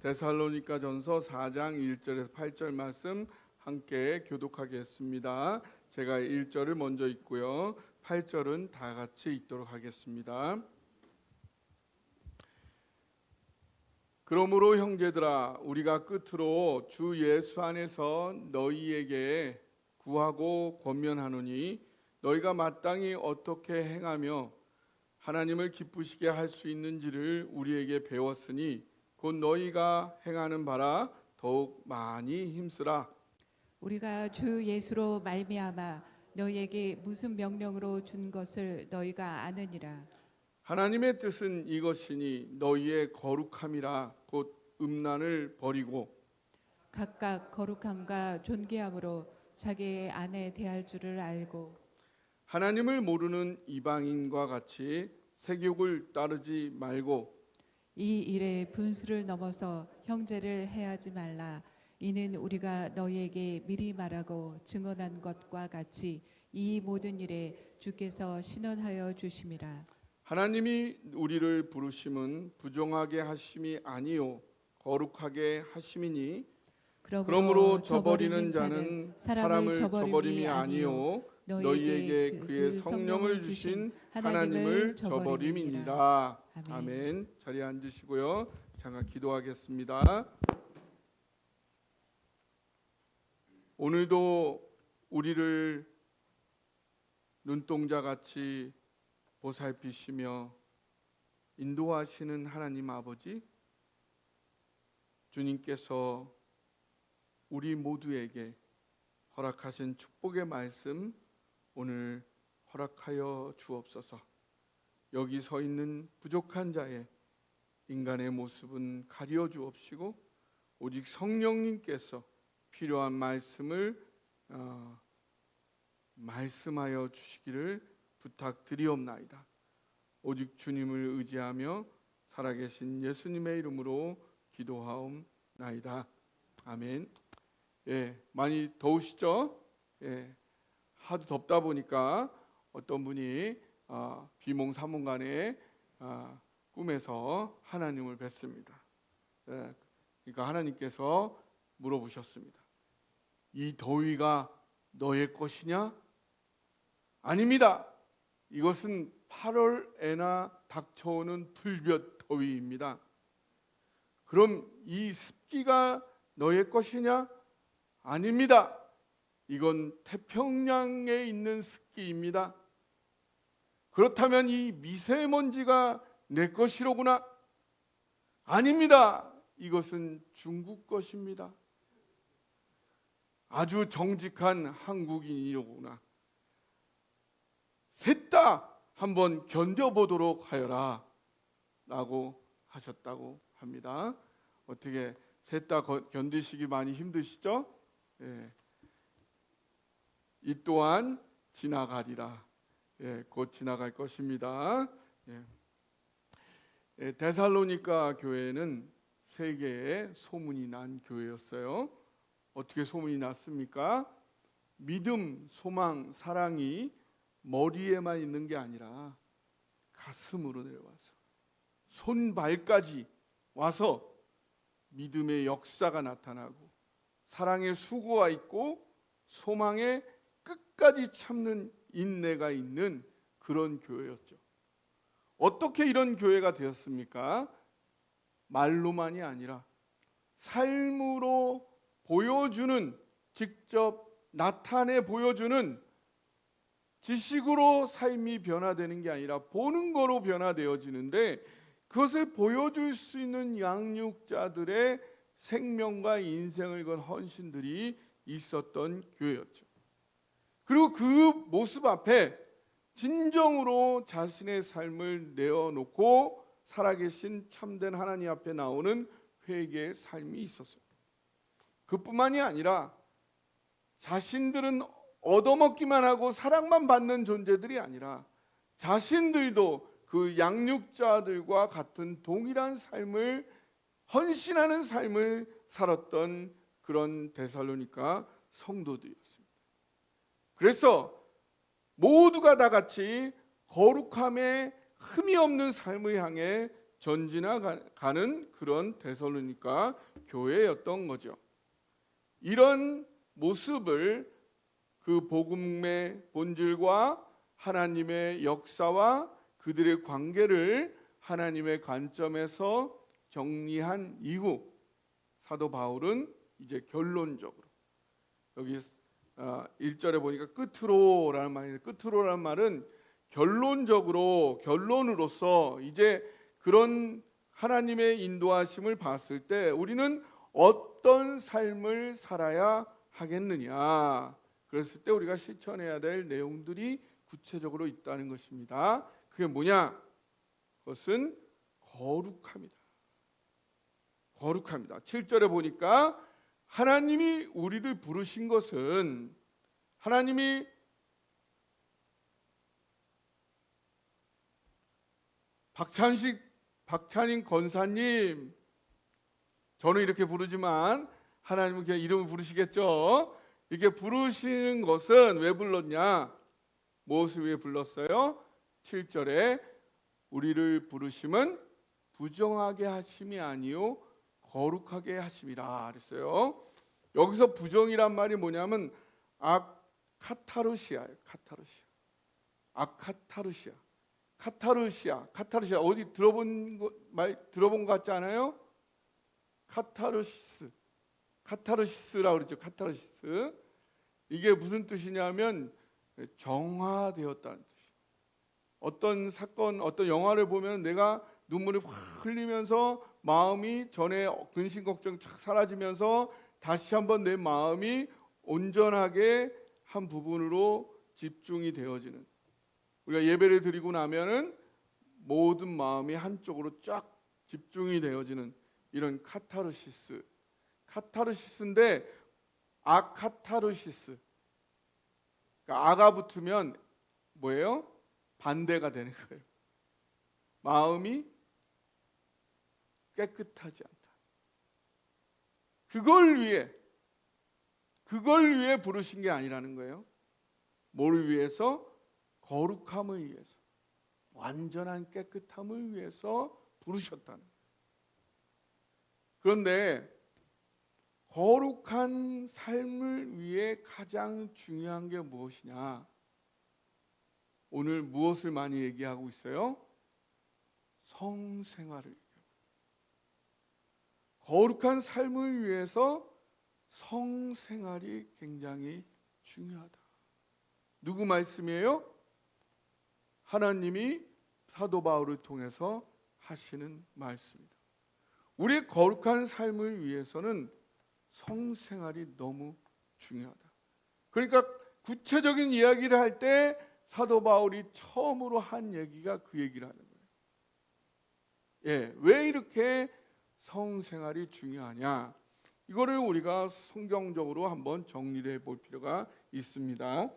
데살로니가전서 4장 1절에서 8절 말씀 함께 교독하겠습니다. 제가 1절을 먼저 읽고요. 8절은 다 같이 읽도록 하겠습니다. 그러므로 형제들아, 우리가 끝으로 주 예수 안에서 너희에게 구하고 권면하노니, 너희가 마땅히 어떻게 행하며 하나님을 기쁘시게 할 수 있는지를 우리에게 배웠으니 곧 너희가 행하는 바라 더욱 많이 힘쓰라. 우리가 주 예수로 말미암아 너희에게 무슨 명령으로 준 것을 너희가 아느니라. 하나님의 뜻은 이것이니 너희의 거룩함이라. 곧 음란을 버리고 각각 거룩함과 존귀함으로 자기의 아내 대할 줄을 알고 하나님을 모르는 이방인과 같이 세욕을 따르지 말고 이 일에 분수를 넘어서 형제를 해하지 말라. 이는 우리가 너희에게 미리 말하고 증언한 것과 같이 이 모든 일에 주께서 신원하여 주심이라. 하나님이 우리를 부르심은 부정하게 하심이 아니요 거룩하게 하심이니, 그러므로 저버리는 자는 사람을 저버림이 아니요 너희에게 그의 성령을 주신 하나님을 저버림이니라. 아멘. 자리에 앉으시고요. 잠깐 기도하겠습니다. 오늘도 우리를 눈동자같이 보살피시며 인도하시는 하나님 아버지, 주님께서 우리 모두에게 허락하신 축복의 말씀 오늘 허락하여 주옵소서. 여기 서 있는 부족한 자의 인간의 모습은 가려 주옵시고 오직 성령님께서 필요한 말씀을 말씀하여 주시기를 부탁드리옵나이다. 오직 주님을 의지하며 살아계신 예수님의 이름으로 기도하옵나이다. 아멘. 많이 더우시죠? 하도 덥다 보니까 어떤 분이 비몽사몽간에 꿈에서 하나님을 뵀습니다. 그러니까 하나님께서 물어보셨습니다. 이 더위가 너의 것이냐? 아닙니다. 이것은 8월에나 닥쳐오는 불볕 더위입니다. 그럼 이 습기가 너의 것이냐? 아닙니다. 이건 태평양에 있는 습기입니다. 그렇다면 이 미세먼지가 내 것이로구나? 아닙니다. 이것은 중국 것입니다. 아주 정직한 한국인이로구나. 셋 다 한번 견뎌보도록 하여라 라고 하셨다고 합니다. 어떻게 셋 다 견디시기 많이 힘드시죠? 이 또한 지나가리라. 곧 지나갈 것입니다. 데살로니가 교회는 세계에 소문이 난 교회였어요. 어떻게 소문이 났습니까? 믿음, 소망, 사랑이 머리에만 있는 게 아니라 가슴으로 내려와서 손발까지 와서 믿음의 역사가 나타나고 사랑의 수고가 있고 소망의 끝까지 참는 인내가 있는 그런 교회였죠. 어떻게 이런 교회가 되었습니까? 말로만이 아니라 삶으로 보여주는, 직접 나타내 보여주는, 지식으로 삶이 변화되는 게 아니라 보는 거로 변화되어지는데, 그것을 보여줄 수 있는 양육자들의 생명과 인생을 건 헌신들이 있었던 교회였죠. 그리고 그 모습 앞에 진정으로 자신의 삶을 내어놓고 살아계신 참된 하나님 앞에 나오는 회개의 삶이 있었어요. 그뿐만이 아니라 자신들은 얻어먹기만 하고 사랑만 받는 존재들이 아니라 자신들도 그 양육자들과 같은 동일한 삶을, 헌신하는 삶을 살았던 그런 데살로니가 성도들이었습니다. 그래서 모두가 다 같이 거룩함에 흠이 없는 삶을 향해 전진해가는 그런 데살로니가 교회였던 거죠. 이런 모습을 그 복음의 본질과 하나님의 역사와 그들의 관계를 하나님의 관점에서 정리한 이후 사도 바울은 이제 결론적으로 여기 1절에 보니까 끝으로라는 말이에요. 끝으로라는 말은 결론으로서 이제 그런 하나님의 인도하심을 봤을 때 우리는 어떤 삶을 살아야 하겠느냐. 그랬을 때 우리가 실천해야 될 내용들이 구체적으로 있다는 것입니다. 그게 뭐냐? 그것은 거룩합니다. 거룩합니다. 7절에 보니까 하나님이 우리를 부르신 것은 하나님이 박찬인 권사님, 저는 이렇게 부르지만 하나님은 그냥 이름을 부르시겠죠. 이렇게 부르시는 것은 왜 불렀냐? 무엇을 위해 불렀어요? 7절에 우리를 부르심은 부정하게 하심이 아니요 거룩하게 하심이라 그랬어요. 여기서 부정이란 말이 뭐냐면 아카타르시아예요. 카타르시아 어디 들어본 것 같지 않아요? 카타르시스라고 그러죠. 카타르시스. 이게 무슨 뜻이냐면 정화되었다는 뜻이에요. 어떤 사건, 어떤 영화를 보면 내가 눈물이 확 흘리면서 마음이 전에 근심 걱정 착 사라지면서 다시 한번 내 마음이 온전하게 한 부분으로 집중이 되어지는, 우리가 예배를 드리고 나면은 모든 마음이 한쪽으로 쫙 집중이 되어지는 이런 카타르시스인데 아카타르시스, 그러니까 아가 붙으면 뭐예요? 반대가 되는 거예요. 마음이 깨끗하지 않다. 그걸 위해 부르신 게 아니라는 거예요. 뭘 위해서? 거룩함을 위해서, 완전한 깨끗함을 위해서 부르셨다는 거예요. 그런데 거룩한 삶을 위해 가장 중요한 게 무엇이냐? 오늘 무엇을 많이 얘기하고 있어요? 성생활을. 거룩한 삶을 위해서 성생활이 굉장히 중요하다. 누구 말씀이에요? 하나님이 사도 바울을 통해서 하시는 말씀입니다. 우리의 거룩한 삶을 위해서는 성생활이 너무 중요하다. 그러니까 구체적인 이야기를 할 때 사도 바울이 처음으로 한 얘기가 그 얘기를 하는 거예요. 왜 이렇게 성생활이 중요하냐? 이거를 우리가 성경적으로 한번 정리를 해볼 필요가 있습니다.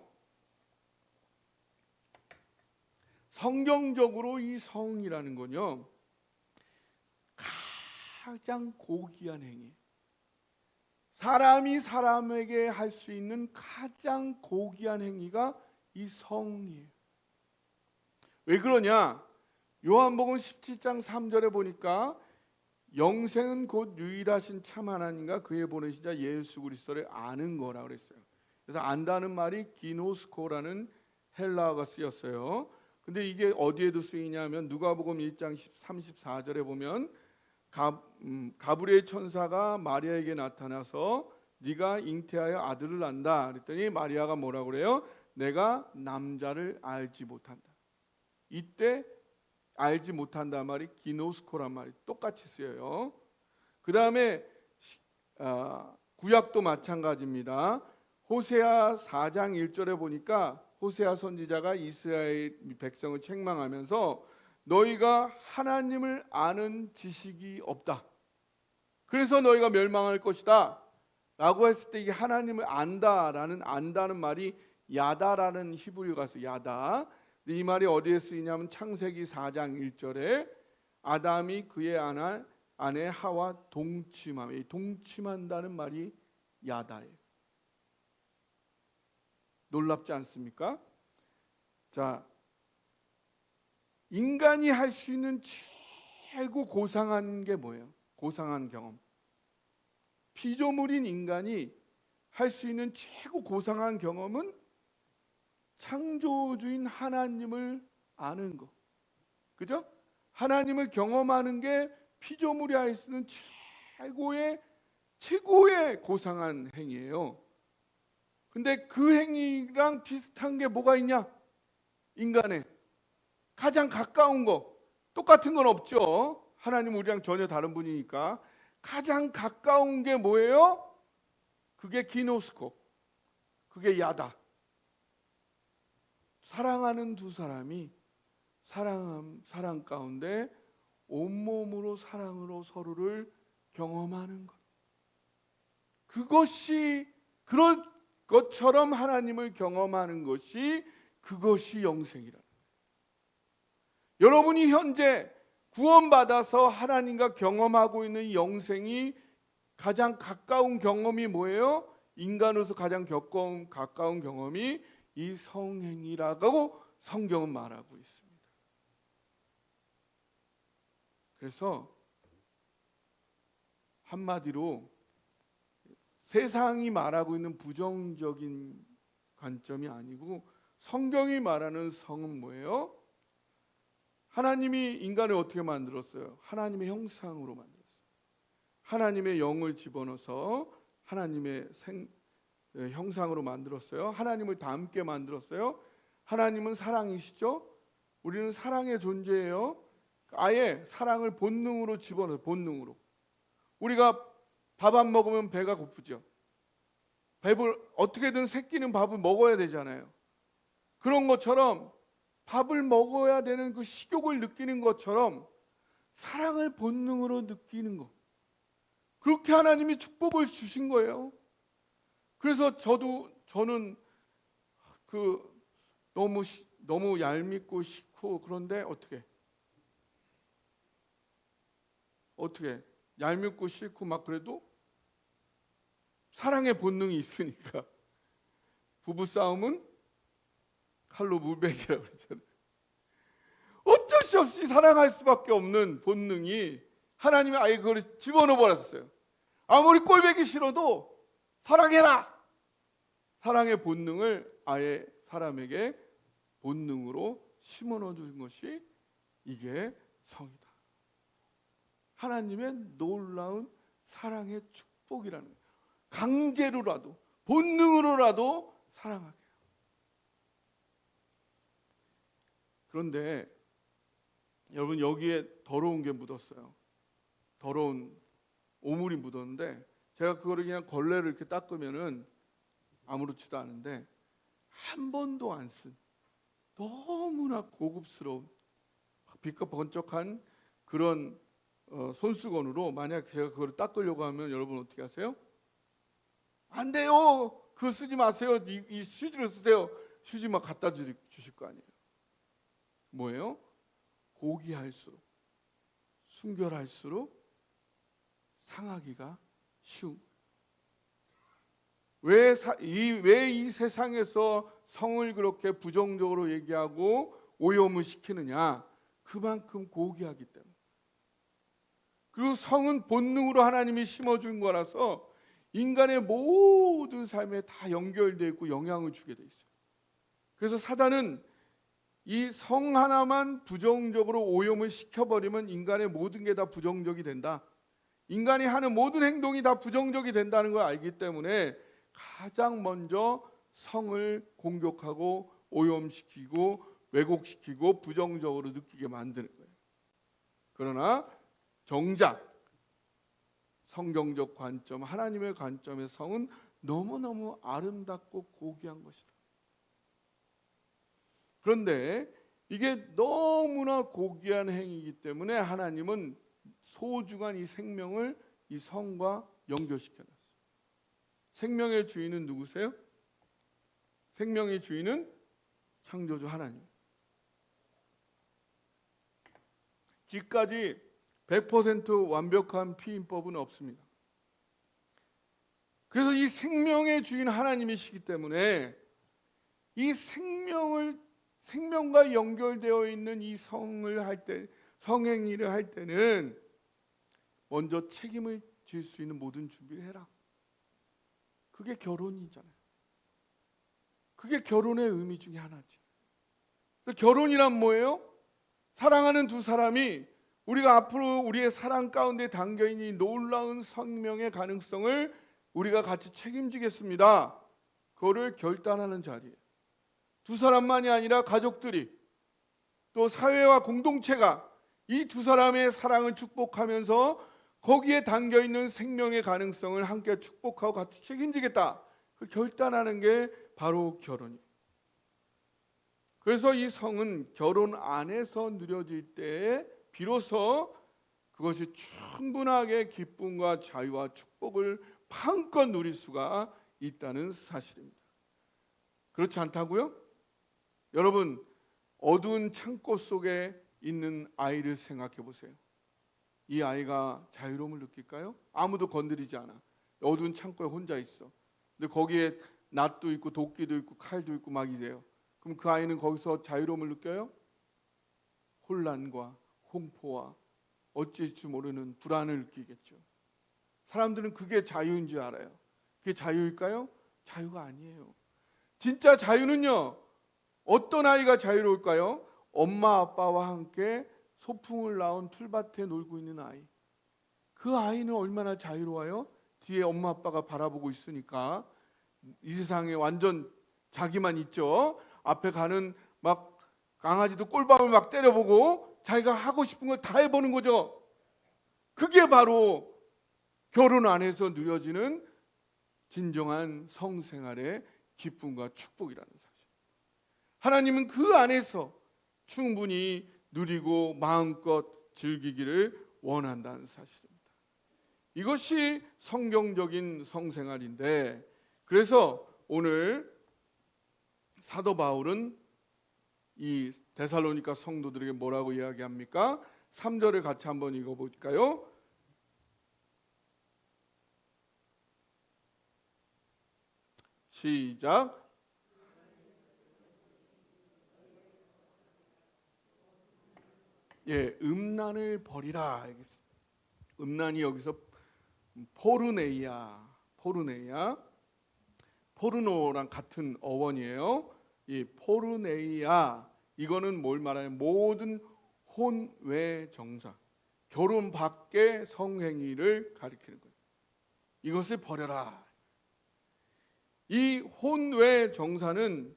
성경적으로 이 성이라는 건요, 가장 고귀한 행위, 사람이 사람에게 할 수 있는 가장 고귀한 행위가 이 성이에요. 왜 그러냐? 요한복음 17장 3절에 보니까 영생은 곧 유일하신 참 하나님과 그의 보내신 자 예수 그리스도를 아는 거라 그랬어요. 그래서 안다는 말이 기노스코라는 헬라어가 쓰였어요. 근데 이게 어디에도 쓰이냐면 누가복음 1장 34절에 보면 가브리엘 천사가 마리아에게 나타나서 네가 잉태하여 아들을 낳는다 그랬더니 마리아가 뭐라고 그래요? 내가 남자를 알지 못한다. 이때 알지 못한다 말이 기노스코란 말이 똑같이 쓰여요. 그 다음에 구약도 마찬가지입니다. 호세아 4장 1절에 보니까 호세아 선지자가 이스라엘 백성을 책망하면서 너희가 하나님을 아는 지식이 없다. 그래서 너희가 멸망할 것이다. 라고 했을 때 이게 하나님을 안다는 말이 야다라는 히브리어가 있어요. 야다. 이 말이 어디에 쓰이냐면 창세기 4장 1절에 아담이 그의 아내 하와 동침함. 이 동침한다는 말이 야다예요. 놀랍지 않습니까? 자, 인간이 할 수 있는 최고 고상한 게 뭐예요? 고상한 경험. 피조물인 인간이 할 수 있는 최고 고상한 경험은 창조주인 하나님을 아는 거. 그죠? 하나님을 경험하는 게 피조물이 할 수 있는 최고의 고상한 행위예요. 근데 그 행위랑 비슷한 게 뭐가 있냐? 인간의 가장 가까운 거. 똑같은 건 없죠. 하나님 우리랑 전혀 다른 분이니까. 가장 가까운 게 뭐예요? 그게 기노스코. 그게 야다. 사랑하는 두 사람이 사랑 가운데 온몸으로 사랑으로 서로를 경험하는 것. 그런 것처럼 하나님을 경험하는 것이 그것이 영생이라는 거예요. 여러분이 현재 구원받아서 하나님과 경험하고 있는 이 영생이 가장 가까운 경험이 뭐예요? 인간으로서 가장 가까운 경험이 이 성행이라고 성경은 말하고 있습니다. 그래서 한마디로 세상이 말하고 있는 부정적인 관점이 아니고 성경이 말하는 성은 뭐예요? 하나님이 인간을 어떻게 만들었어요? 하나님의 형상으로 만들었어요. 하나님의 영을 집어넣어서 하나님의 형상으로 만들었어요. 하나님을 닮게 만들었어요. 하나님은 사랑이시죠? 우리는 사랑의 존재예요. 아예 사랑을 본능으로 집어넣어요. 본능으로. 우리가 밥 안 먹으면 배가 고프죠. 밥을 어떻게든 새끼는 밥을 먹어야 되잖아요. 그런 것처럼 밥을 먹어야 되는 그 식욕을 느끼는 것처럼 사랑을 본능으로 느끼는 것. 그렇게 하나님이 축복을 주신 거예요. 그래서 저는 너무 얄밉고 싫고 그런데 어떻게 얄밉고 싫고 막 그래도 사랑의 본능이 있으니까 부부 싸움은 칼로 물베기라고 그러잖아요. 어쩔 수 없이 사랑할 수밖에 없는 본능이 하나님이 아예 그걸 집어넣어 버렸어요. 아무리 꼴보기 싫어도 사랑해라. 사랑의 본능을 아예 사람에게 본능으로 심어넣어 준 것이 이게 성이다. 하나님의 놀라운 사랑의 축복이라는 거예요. 강제로라도 본능으로라도 사랑하게 해요. 그런데 여러분 여기에 더러운 게 묻었어요. 더러운 오물이 묻었는데 제가 그거를 그냥 걸레를 이렇게 닦으면은 아무렇지도 않은데 한 번도 안 쓴 너무나 고급스러운 빛과 번쩍한 그런 손수건으로 만약 제가 그걸 닦으려고 하면 여러분 어떻게 하세요? 안 돼요. 그거 쓰지 마세요. 이 휴지를 쓰세요. 휴지 막 갖다 주실 거 아니에요. 뭐예요? 고귀할수록 순결할수록 상하기가 쉬운. 왜 이 세상에서 성을 그렇게 부정적으로 얘기하고 오염을 시키느냐? 그만큼 고귀하기 때문에. 그리고 성은 본능으로 하나님이 심어준 거라서 인간의 모든 삶에 다 연결되어 있고 영향을 주게 돼 있어요. 그래서 사단은 이 성 하나만 부정적으로 오염을 시켜버리면 인간의 모든 게 다 부정적이 된다. 인간이 하는 모든 행동이 다 부정적이 된다는 걸 알기 때문에 가장 먼저 성을 공격하고 오염시키고 왜곡시키고 부정적으로 느끼게 만드는 거예요. 그러나 정작 성경적 관점, 하나님의 관점의 성은 너무너무 아름답고 고귀한 것이다. 그런데 이게 너무나 고귀한 행위이기 때문에 하나님은 소중한 이 생명을 이 성과 연결시켜놨어요. 생명의 주인은 누구세요? 생명의 주인은 창조주 하나님. 지금까지 100% 완벽한 피임법은 없습니다. 그래서 이 생명의 주인 하나님이시기 때문에 이 생명과 연결되어 있는 이 성을 할 때 성행위를 할 때는 먼저 책임을 질 수 있는 모든 준비를 해라. 그게 결혼이잖아요. 그게 결혼의 의미 중에 하나지. 그래서 결혼이란 뭐예요? 사랑하는 두 사람이 우리가 앞으로 우리의 사랑 가운데 담겨있는 이 놀라운 생명의 가능성을 우리가 같이 책임지겠습니다. 그거를 결단하는 자리예요. 두 사람만이 아니라 가족들이 또 사회와 공동체가 이 두 사람의 사랑을 축복하면서 거기에 담겨있는 생명의 가능성을 함께 축복하고 같이 책임지겠다. 그 결단하는 게 바로 결혼이에요. 그래서 이 성은 결혼 안에서 누려질 때에 비로소 그것이 충분하게 기쁨과 자유와 축복을 마음껏 누릴 수가 있다는 사실입니다. 그렇지 않다고요? 여러분, 어두운 창고 속에 있는 아이를 생각해 보세요. 이 아이가 자유로움을 느낄까요? 아무도 건드리지 않아. 어두운 창고에 혼자 있어. 근데 거기에 낫도 있고 도끼도 있고 칼도 있고 막 이래요. 그럼 그 아이는 거기서 자유로움을 느껴요? 혼란과 공포와 어찌할 줄 모르는 불안을 느끼겠죠. 사람들은 그게 자유인 줄 알아요. 그게 자유일까요? 자유가 아니에요. 진짜 자유는요, 어떤 아이가 자유로울까요? 엄마 아빠와 함께 소풍을 나온 풀밭에 놀고 있는 아이. 그 아이는 얼마나 자유로워요? 뒤에 엄마 아빠가 바라보고 있으니까. 이 세상에 완전 자기만 있죠. 앞에 가는 막 강아지도 꼴밤을 막 때려보고 자기가 하고 싶은 걸 다 해보는 거죠. 그게 바로 결혼 안에서 누려지는 진정한 성생활의 기쁨과 축복이라는 사실. 하나님은 그 안에서 충분히 누리고 마음껏 즐기기를 원한다는 사실입니다. 이것이 성경적인 성생활인데, 그래서 오늘 사도 바울은 이 데살로니가 성도들에게 뭐라고 이야기합니까? 3절을 같이 한번 읽어볼까요? 시작. 예, 음란을 버리라. 음란이 여기서 포르네이아, 포르노랑 같은 어원이에요. 이 포르네이아, 이거는 뭘 말하냐? 모든 혼외 정사, 결혼 밖의 성행위를 가리키는 거예요. 이것을 버려라. 이 혼외 정사는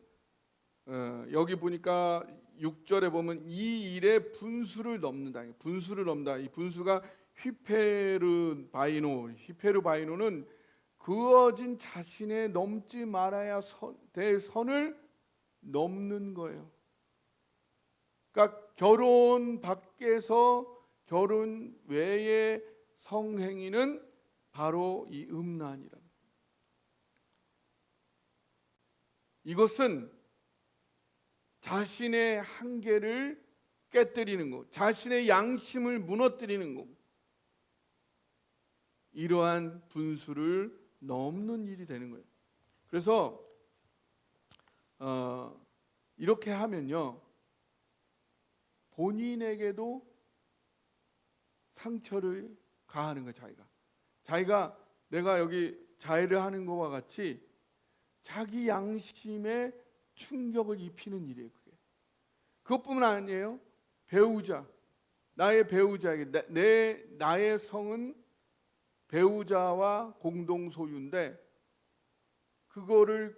여기 보니까 6절에 보면 이 일의 분수를 넘는다. 분수를 넘다. 이 분수가 히페르바이노는 그어진 자신의 넘지 말아야 될 선을 넘는 거예요. 그러니까 결혼 밖에서 결혼 외의 성행위는 바로 이 음란이라. 이것은 자신의 한계를 깨뜨리는 것, 자신의 양심을 무너뜨리는 것, 이러한 분수를 넘는 일이 되는 거예요. 그래서 이렇게 하면요, 본인에게도 상처를 가하는 거예요. 자기가 내가 여기 자해를 하는 것과 같이 자기 양심에 충격을 입히는 일이에요. 그것뿐만 아니에요. 배우자, 나의 배우자에게 나의 성은 배우자와 공동 소유인데 그거를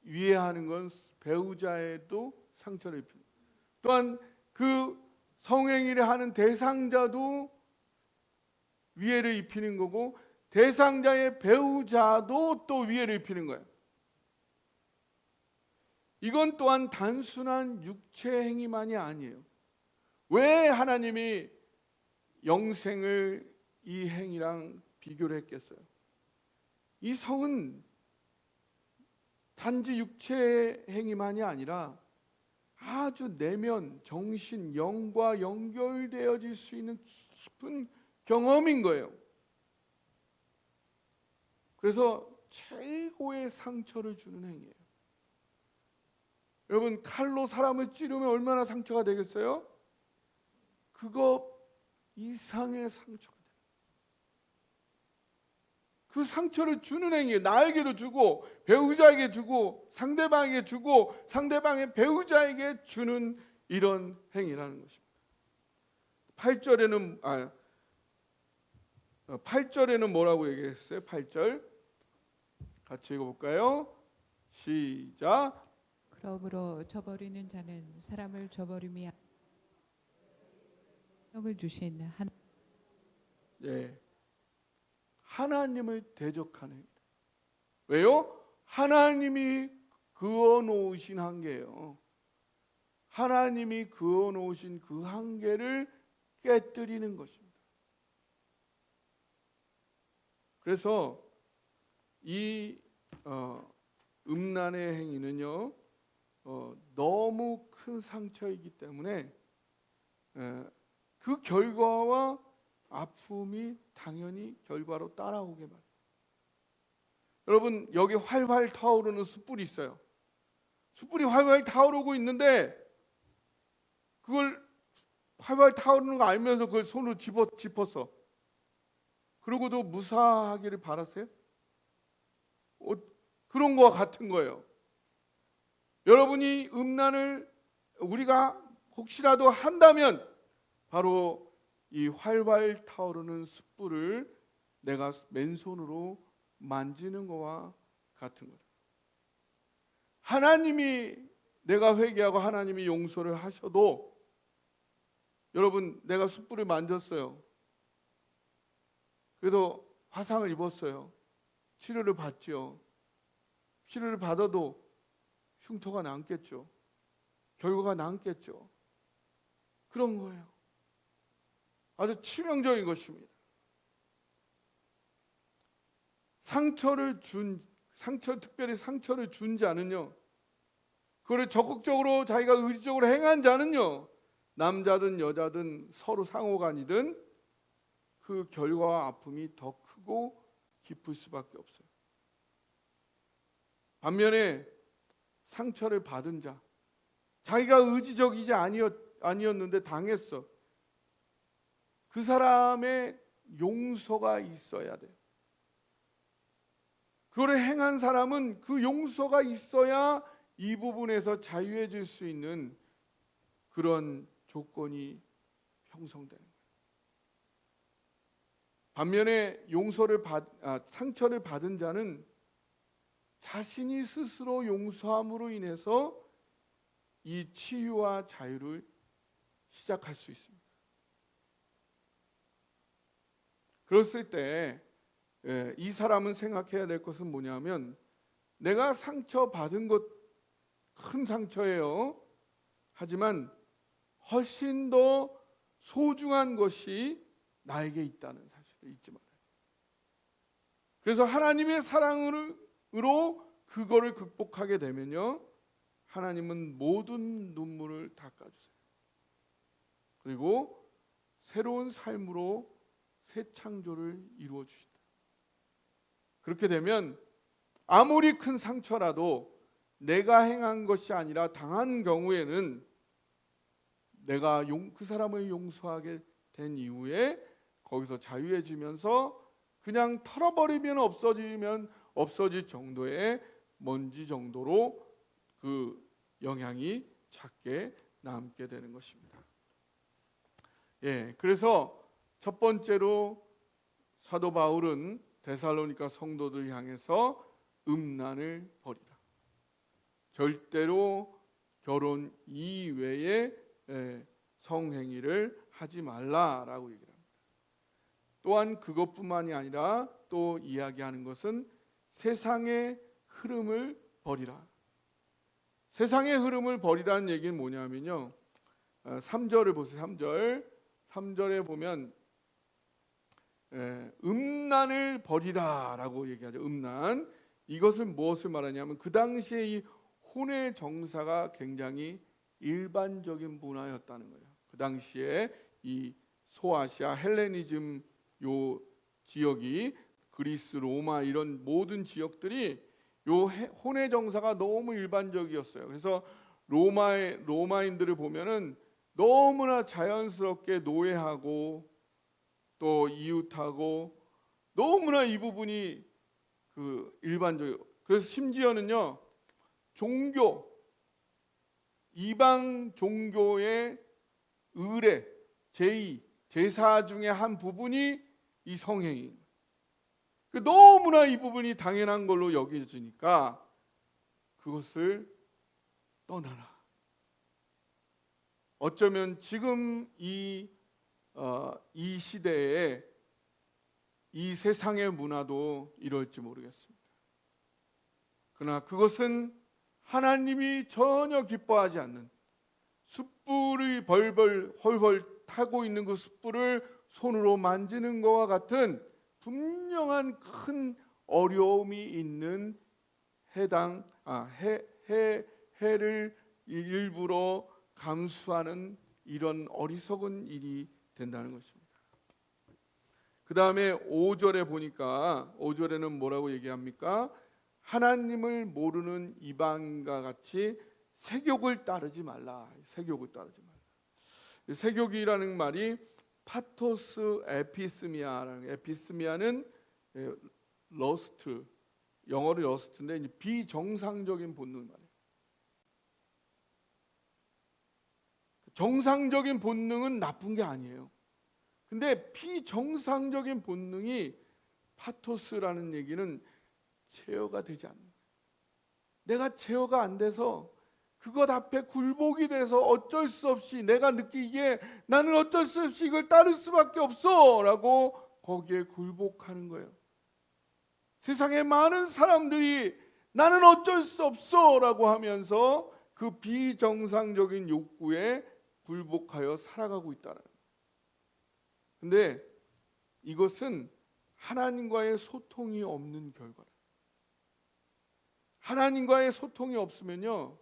위해하는 건 배우자에도 상처를 입힙니다. 또한 그 성행위를 하는 대상자도 위해를 입히는 거고 대상자의 배우자도 또 위해를 입히는 거예요. 이건 또한 단순한 육체 행위만이 아니에요. 왜 하나님이 영생을 이 행위랑 비교를 했겠어요? 이 성은 단지 육체 행위만이 아니라 아주 내면, 정신, 영과 연결되어질 수 있는 깊은 경험인 거예요. 그래서 최고의 상처를 주는 행위예요. 여러분, 칼로 사람을 찌르면 얼마나 상처가 되겠어요? 그거 이상의 상처가 돼요. 그 상처를 주는 행위, 나에게도 주고 배우자에게 주고 상대방에게 주고 상대방의 배우자에게 주는 이런 행위라는 것입니다. 8절에는 뭐라고 얘기했어요? 8절 같이 읽어볼까요? 시작. 그러므로 저버리는 자는 사람을 저버림이 을 주신 네, 하나님을 대적하는 행위. 왜요? 하나님이 그어놓으신 한계예요. 하나님이 그어놓으신 그 한계를 깨뜨리는 것입니다. 그래서 이 음란의 행위는요, 너무 큰 상처이기 때문에 그 결과와 아픔이 당연히 결과로 따라오게 말이에요. 여러분, 여기 활활 타오르는 숯불이 있어요. 숯불이 활활 타오르고 있는데 그걸 활활 타오르는 거 알면서 그걸 손으로 짚었어. 그러고도 무사하기를 바라세요? 그런 거와 같은 거예요. 여러분이 음란을 우리가 혹시라도 한다면 바로 이 활활 타오르는 숯불을 내가 맨손으로 만지는 거와 같은 거예요. 하나님이 내가 회개하고 하나님이 용서를 하셔도 여러분, 내가 숯불을 만졌어요. 그래서 화상을 입었어요. 치료를 받죠. 치료를 받아도 흉터가 남겠죠. 결과가 남겠죠. 그런 거예요. 아주 치명적인 것입니다. 특별히 상처를 준 자는요, 그걸 적극적으로 자기가 의지적으로 행한 자는요, 남자든 여자든 서로 상호간이든 그 결과와 아픔이 더 크고 깊을 수밖에 없어요. 반면에 상처를 받은 자, 자기가 의지적이지 아니었는데 당했어. 그 사람의 용서가 있어야 돼요. 그걸 행한 사람은 그 용서가 있어야 이 부분에서 자유해질 수 있는 그런 조건이 형성되는 거예요. 반면에 상처를 받은 자는 자신이 스스로 용서함으로 인해서 이 치유와 자유를 시작할 수 있습니다. 그랬을 때 이 사람은 생각해야 될 것은 뭐냐면, 내가 상처받은 것 큰 상처예요. 하지만 훨씬 더 소중한 것이 나에게 있다는 사실을 잊지 말아요. 그래서 하나님의 사랑으로 그거를 극복하게 되면요, 하나님은 모든 눈물을 닦아주세요. 그리고 새로운 삶으로 새 창조를 이루어 주신다. 그렇게 되면 아무리 큰 상처라도 내가 행한 것이 아니라 당한 경우에는 내가 그 사람을 용서하게 된 이후에 거기서 자유해지면서 그냥 털어버리면 없어질 정도의 먼지 정도로 그 영향이 작게 남게 되는 것입니다. 그래서 첫 번째로 사도 바울은 데살로니가 성도들 향해서 음란을 버리라. 절대로 결혼 이외에 성행위를 하지 말라라고 얘기를 합니다. 또한 그것뿐만이 아니라 또 이야기하는 것은 세상의 흐름을 버리라. 세상의 흐름을 버리라는 얘기는 뭐냐면요, 3절을 보세요. 3절에 보면 음란을 버리라라고 얘기하죠. 음란. 이것은 무엇을 말하냐면 그 당시에 이 혼의 정사가 굉장히 일반적인 문화였다는 거예요. 그 당시에 이 소아시아 헬레니즘 요 지역이 그리스, 로마 이런 모든 지역들이 요 혼의 정사가 너무 일반적이었어요. 그래서 로마인들을 보면은 너무나 자연스럽게 노예하고 또 이웃하고 너무나 이 부분이 일반적이고, 그래서 심지어는요 이방 종교의 의례, 제의, 제사 중에 한 부분이 이 성행위. 너무나 이 부분이 당연한 걸로 여겨지니까 그것을 떠나라. 어쩌면 지금 이 시대에 이 세상의 문화도 이럴지 모르겠습니다. 그러나 그것은 하나님이 전혀 기뻐하지 않는, 숯불이 벌벌 헐헐 타고 있는 그 숯불을 손으로 만지는 것과 같은 분명한 큰 어려움이 있는 해를 일부러 감수하는 이런 어리석은 일이 된다는 것입니다. 그 다음에 5절에 보니까 5절에는 뭐라고 얘기합니까? 하나님을 모르는 이방인과 같이 세욕을 따르지 말라. 세욕을 따르지 말라. 세욕이라는 말이 파토스 에피스미아라는, 에피스미아는 러스트, 영어로 러스트인데 비정상적인 본능 말이에요. 정상적인 본능은 나쁜 게 아니에요. 근데 비정상적인 본능이, 파토스라는 얘기는 제어가 되지 않는 거예요. 내가 제어가 안 돼서 그것 앞에 굴복이 돼서 어쩔 수 없이 내가 느끼기에 나는 어쩔 수 없이 이걸 따를 수밖에 없어 라고 거기에 굴복하는 거예요. 세상에 많은 사람들이 나는 어쩔 수 없어 라고 하면서 그 비정상적인 욕구에 굴복하여 살아가고 있다는 거예요. 근데 이것은 하나님과의 소통이 없는 결과예요. 하나님과의 소통이 없으면요,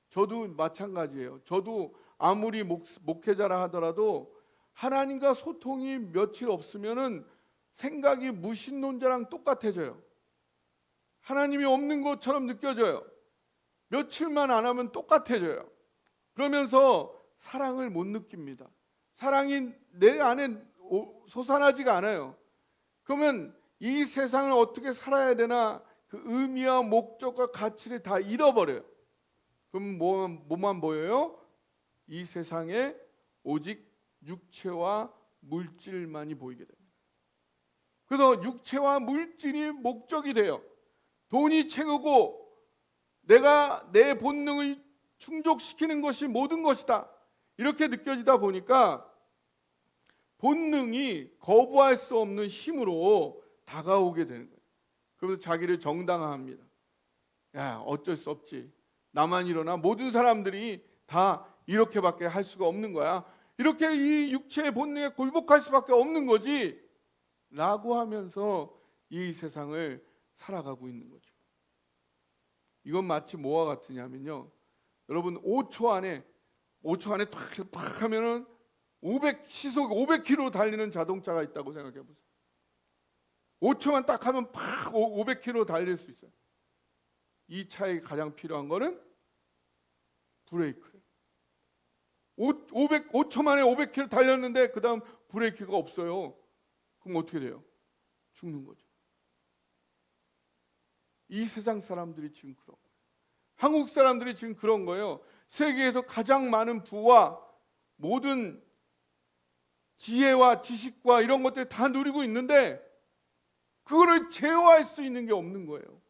저도 마찬가지예요. 저도 아무리 목회자라 하더라도 하나님과 소통이 며칠 없으면은 생각이 무신론자랑 똑같아져요. 하나님이 없는 것처럼 느껴져요. 며칠만 안 하면 똑같아져요. 그러면서 사랑을 못 느낍니다. 사랑이 내 안에 솟아나지가 않아요. 그러면 이 세상을 어떻게 살아야 되나, 그 의미와 목적과 가치를 다 잃어버려요. 그럼 뭐만 보여요? 이 세상에 오직 육체와 물질만이 보이게 됩니다. 그래서 육체와 물질이 목적이 돼요. 돈이 최고고 내가 내 본능을 충족시키는 것이 모든 것이다, 이렇게 느껴지다 보니까 본능이 거부할 수 없는 힘으로 다가오게 되는 거예요. 그래서 자기를 정당화합니다. 야, 어쩔 수 없지. 나만 일어나 모든 사람들이 다 이렇게밖에 할 수가 없는 거야. 이렇게 이 육체의 본능에 굴복할 수밖에 없는 거지 라고 하면서 이 세상을 살아가고 있는 거죠. 이건 마치 뭐와 같으냐면요, 여러분 5초 안에 팍 하면은 시속 500km 달리는 자동차가 있다고 생각해 보세요. 5초만 딱 하면 팍 500km 달릴 수 있어요. 이 차에 가장 필요한 거는 브레이크예요. 5초 만에 500km 달렸는데 그 다음 브레이크가 없어요. 그럼 어떻게 돼요? 죽는 거죠. 이 세상 사람들이 지금 그런 거예요. 한국 사람들이 지금 그런 거예요. 세계에서 가장 많은 부와 모든 지혜와 지식과 이런 것들 다 누리고 있는데 그거를 제어할 수 있는 게 없는 거예요.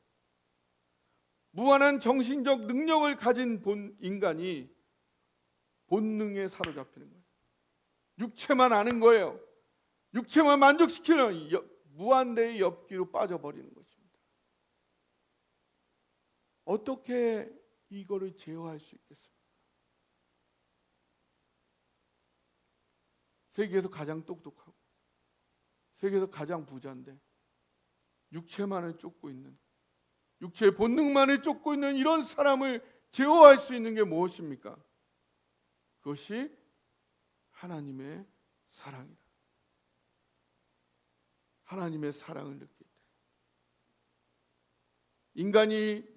무한한 정신적 능력을 가진 인간이 본능에 사로잡히는 거예요. 육체만 아는 거예요. 육체만 만족시키는 무한대의 엽기로 빠져버리는 것입니다. 어떻게 이거를 제어할 수 있겠습니까? 세계에서 가장 똑똑하고 세계에서 가장 부자인데 육체만을 쫓고 있는, 육체의 본능만을 쫓고 있는 이런 사람을 제어할 수 있는 게 무엇입니까? 그것이 하나님의 사랑이다. 하나님의 사랑을 느낄 때 인간이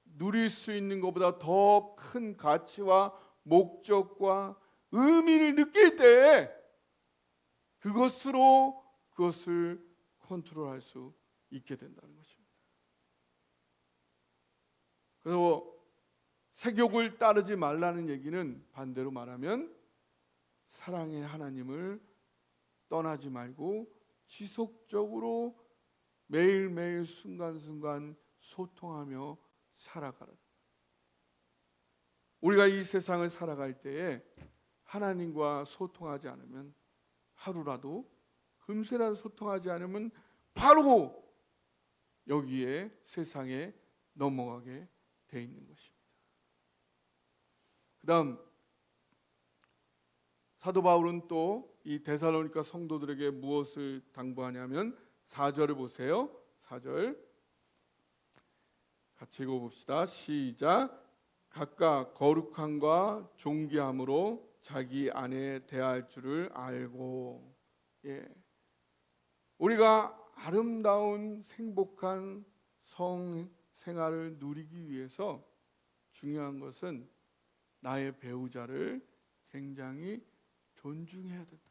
누릴 수 있는 것보다 더 큰 가치와 목적과 의미를 느낄 때 그것을 컨트롤할 수 있게 된다는 것입니다. 그래서 색욕을 따르지 말라는 얘기는 반대로 말하면 사랑의 하나님을 떠나지 말고 지속적으로 매일매일 순간순간 소통하며 살아가라. 우리가 이 세상을 살아갈 때에 하나님과 소통하지 않으면 하루라도 금세라도 소통하지 않으면 바로 여기에 세상에 넘어가게 돼 있는 것입니다. 그 다음 사도 바울은 또 이 데살로니가 성도들에게 무엇을 당부하냐면 4절을 보세요. 4절 같이 읽어봅시다. 시작. 각각 거룩함과 존귀함으로 자기 아내 대할 줄을 알고. 우리가 아름다운 행복한 성 생활을 누리기 위해서 중요한 것은 나의 배우자를 굉장히 존중해야 된다.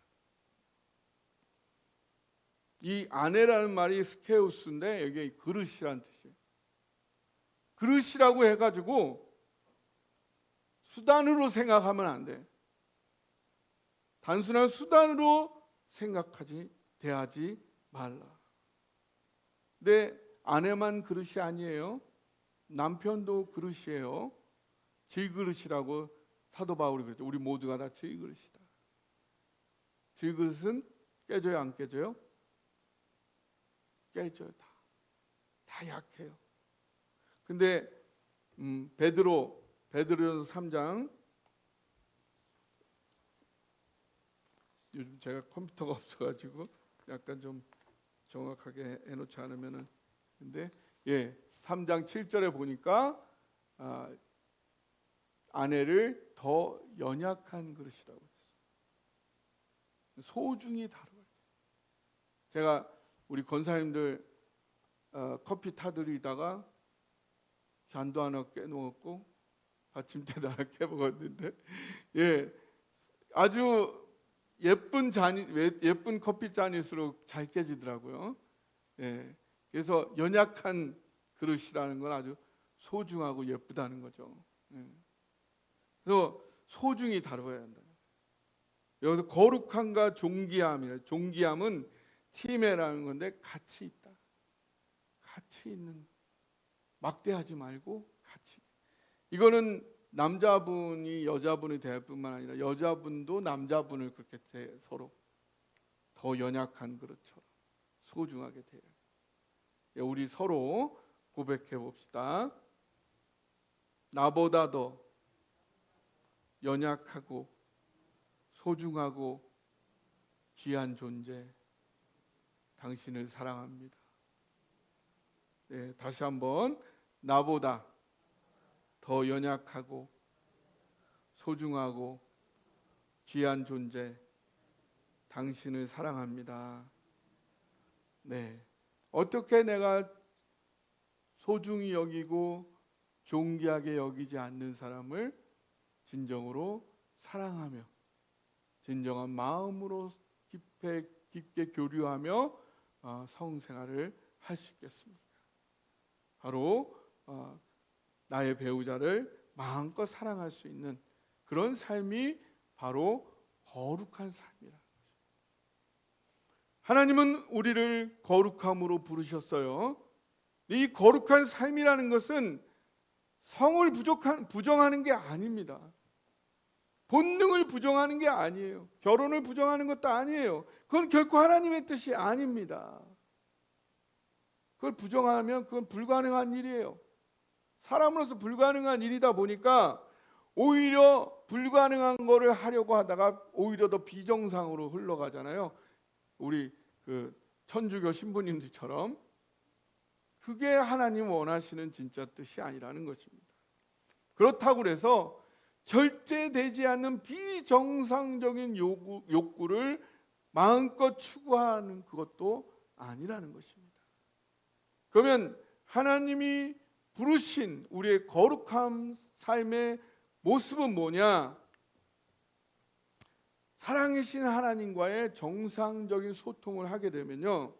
이 아내라는 말이 스케우스인데 여기 그릇이란 뜻이에요. 그릇이라고 해가지고 수단으로 생각하면 안 돼. 단순한 수단으로 대하지 말라. 근데 아내만 그릇이 아니에요. 남편도 그릇이에요. 질그릇이라고 사도 바울이 그랬죠. 우리 모두가 다 질그릇이다. 질그릇은 깨져요, 안 깨져요? 깨져요. 다 약해요. 근데 베드로전서 3장, 요즘 제가 컴퓨터가 없어가지고 약간 좀 정확하게 해놓지 않으면은, 근데 3장 7절에 보니까 아내를 더 연약한 그릇이라고 했어요. 소중히 다뤄야 돼요. 제가 우리 권사님들 커피 타드리다가 잔도 하나 깨놓았고 받침대도 하나 깨먹었는데, 아주 예쁜 커피 잔일수록 잘 깨지더라고요. 그래서 연약한 그릇이라는 건 아주 소중하고 예쁘다는 거죠. 그래서 소중히 다뤄야 한다. 여기서 거룩함과 존귀함이에요. 존귀함은 티메라는 건데 같이 있다. 같이 있는, 막대하지 말고 같이. 이거는 남자분이 여자분이 대할 뿐만 아니라 여자분도 남자분을 그렇게 서로 더 연약한 그릇처럼 소중하게 대해요. 우리 서로 고백해 봅시다. 나보다 더 연약하고 소중하고 귀한 존재, 당신을 사랑합니다. 다시 한번. 나보다 더 연약하고 소중하고 귀한 존재, 당신을 사랑합니다. 어떻게 내가 소중히 여기고 존귀하게 여기지 않는 사람을 진정으로 사랑하며 진정한 마음으로 깊게 교류하며 성생활을 할 수 있겠습니까? 바로 나의 배우자를 마음껏 사랑할 수 있는 그런 삶이 바로 거룩한 삶이라는 것입니다. 하나님은 우리를 거룩함으로 부르셨어요. 이 거룩한 삶이라는 것은 성을 부정하는 게 아닙니다. 본능을 부정하는 게 아니에요. 결혼을 부정하는 것도 아니에요. 그건 결코 하나님의 뜻이 아닙니다. 그걸 부정하면 그건 불가능한 일이에요. 사람으로서 불가능한 일이다 보니까 오히려 불가능한 거를 하려고 하다가 오히려 더 비정상으로 흘러가잖아요. 우리 천주교 신부님들처럼. 그게 하나님 원하시는 진짜 뜻이 아니라는 것입니다. 그렇다고 해서 절제되지 않는 비정상적인 욕구를 마음껏 추구하는 그것도 아니라는 것입니다. 그러면 하나님이 부르신 우리의 거룩한 삶의 모습은 뭐냐? 사랑이신 하나님과의 정상적인 소통을 하게 되면요,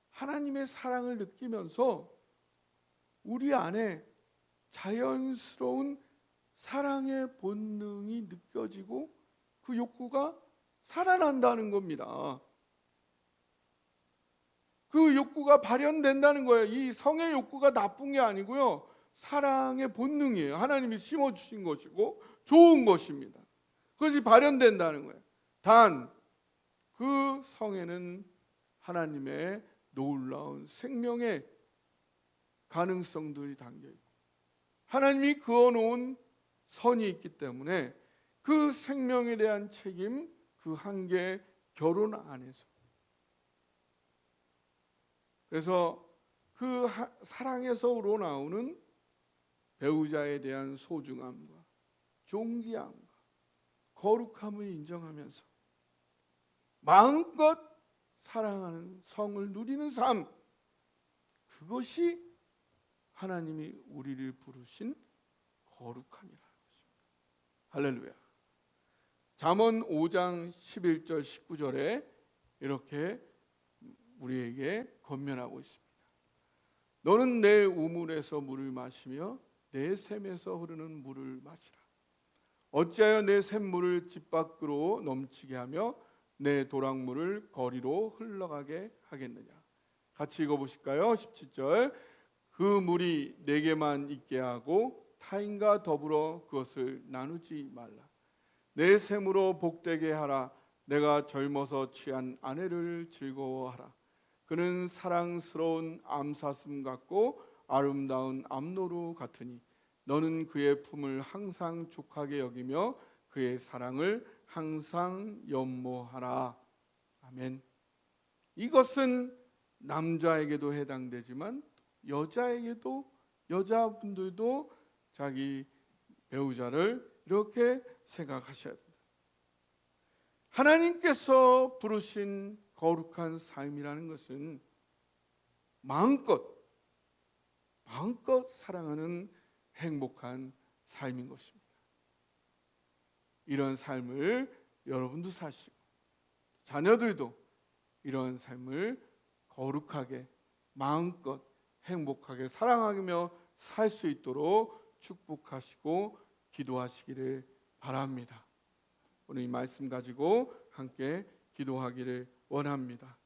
하나님의 사랑을 느끼면서 우리 안에 자연스러운 사랑의 본능이 느껴지고 그 욕구가 살아난다는 겁니다. 그 욕구가 발현된다는 거예요. 이 성의 욕구가 나쁜 게 아니고요, 사랑의 본능이에요. 하나님이 심어주신 것이고 좋은 것입니다. 그것이 발현된다는 거예요. 단 그 성에는 하나님의 놀라운 생명의 가능성들이 담겨있고 하나님이 그어놓은 선이 있기 때문에 그 생명에 대한 책임, 그 한계, 결혼 안에서, 그래서 그 사랑에서 우러나오는 배우자에 대한 소중함과 존귀함과 거룩함을 인정하면서 마음껏 사랑하는 성을 누리는 삶, 그것이 하나님이 우리를 부르신 거룩함이라는 것입니다. 할렐루야. 잠언 5장 11절 19절에 이렇게 우리에게 권면하고 있습니다. 너는 내 우물에서 물을 마시며 내 샘에서 흐르는 물을 마시라. 어찌하여 내 샘물을 집 밖으로 넘치게 하며 내 도랑물을 거리로 흘러가게 하겠느냐. 같이 읽어보실까요? 17절. 그 물이 내게만 있게 하고 타인과 더불어 그것을 나누지 말라. 내 샘으로 복되게 하라. 내가 젊어서 취한 아내를 즐거워하라. 그는 사랑스러운 암사슴 같고 아름다운 암노루 같으니 너는 그의 품을 항상 족하게 여기며 그의 사랑을 항상 연모하라. 아멘. 이것은 남자에게도 해당되지만 여자분들도 자기 배우자를 이렇게 생각하셔야 됩니다. 하나님께서 부르신 거룩한 삶이라는 것은 마음껏 사랑하는 행복한 삶인 것입니다. 이런 삶을 여러분도 사시고 자녀들도 이런 삶을 거룩하게 마음껏 행복하게 사랑하며 살 수 있도록 축복하시고 기도하시기를 바랍니다. 오늘 이 말씀 가지고 함께 기도하기를 원합니다.